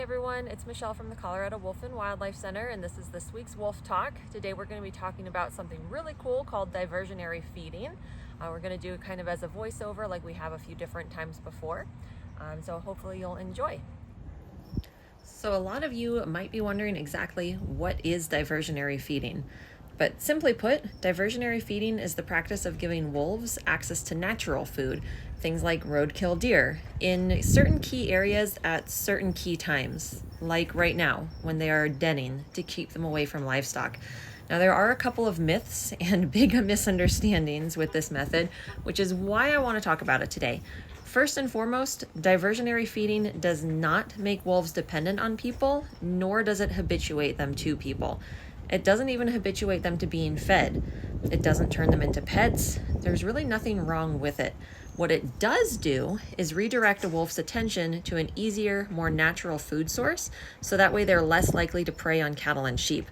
everyone, it's Michelle from the Colorado Wolf and Wildlife Center, and this is this week's Wolf Talk. Today we're going to be talking about something really cool called diversionary feeding. We're going to do it kind of as a voiceover like we have a few different times before, so hopefully you'll enjoy. So a lot of you might be wondering exactly what is diversionary feeding. But simply put, diversionary feeding is the practice of giving wolves access to natural food, things like roadkill deer, in certain key areas at certain key times, like right now when they are denning to keep them away from livestock. Now, there are a couple of myths and big misunderstandings with this method, which is why I want to talk about it today. First and foremost, diversionary feeding does not make wolves dependent on people, nor does it habituate them to people. It doesn't even habituate them to being fed. It doesn't turn them into pets. There's really nothing wrong with it. What it does do is redirect a wolf's attention to an easier, more natural food source, so that way they're less likely to prey on cattle and sheep.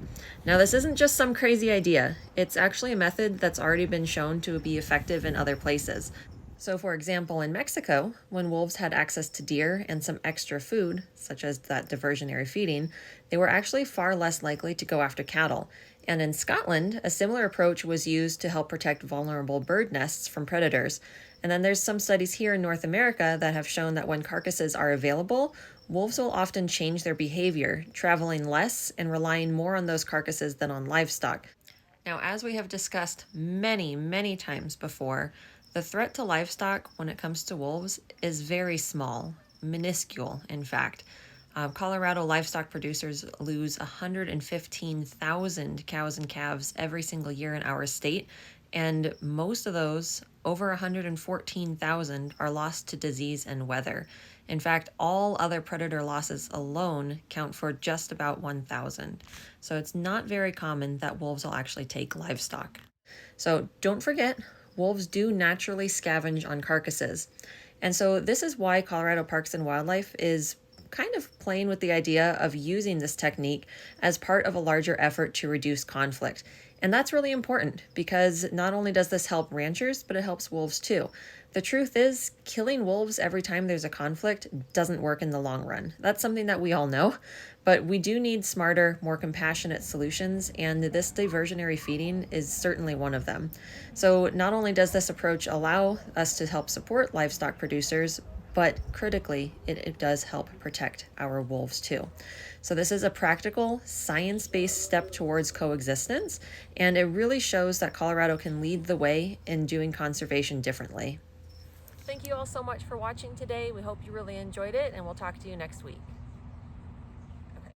Now, this isn't just some crazy idea. It's actually a method that's already been shown to be effective in other places. So, for example, in Mexico, when wolves had access to deer and some extra food, such as that diversionary feeding, they were actually far less likely to go after cattle. And in Scotland, a similar approach was used to help protect vulnerable bird nests from predators. And then there's some studies here in North America that have shown that when carcasses are available, wolves will often change their behavior, traveling less and relying more on those carcasses than on livestock. Now, as we have discussed many times before, the threat to livestock when it comes to wolves is very small, minuscule, in fact. Colorado livestock producers lose 115,000 cows and calves every single year in our state, and most of those, over 114,000, are lost to disease and weather. In fact, all other predator losses alone count for just about 1,000. So it's not very common that wolves will actually take livestock. So don't forget, wolves do naturally scavenge on carcasses. And so this is why Colorado Parks and Wildlife is kind of playing with the idea of using this technique as part of a larger effort to reduce conflict. And that's really important because not only does this help ranchers, but it helps wolves too. The truth is, killing wolves every time there's a conflict doesn't work in the long run. That's something that we all know, but we do need smarter, more compassionate solutions, and this diversionary feeding is certainly one of them. So not only does this approach allow us to help support livestock producers, but critically, it does help protect our wolves too. So this is a practical, science-based step towards coexistence, and it really shows that Colorado can lead the way in doing conservation differently. Thank you all so much for watching today. We hope you really enjoyed it, and we'll talk to you next week.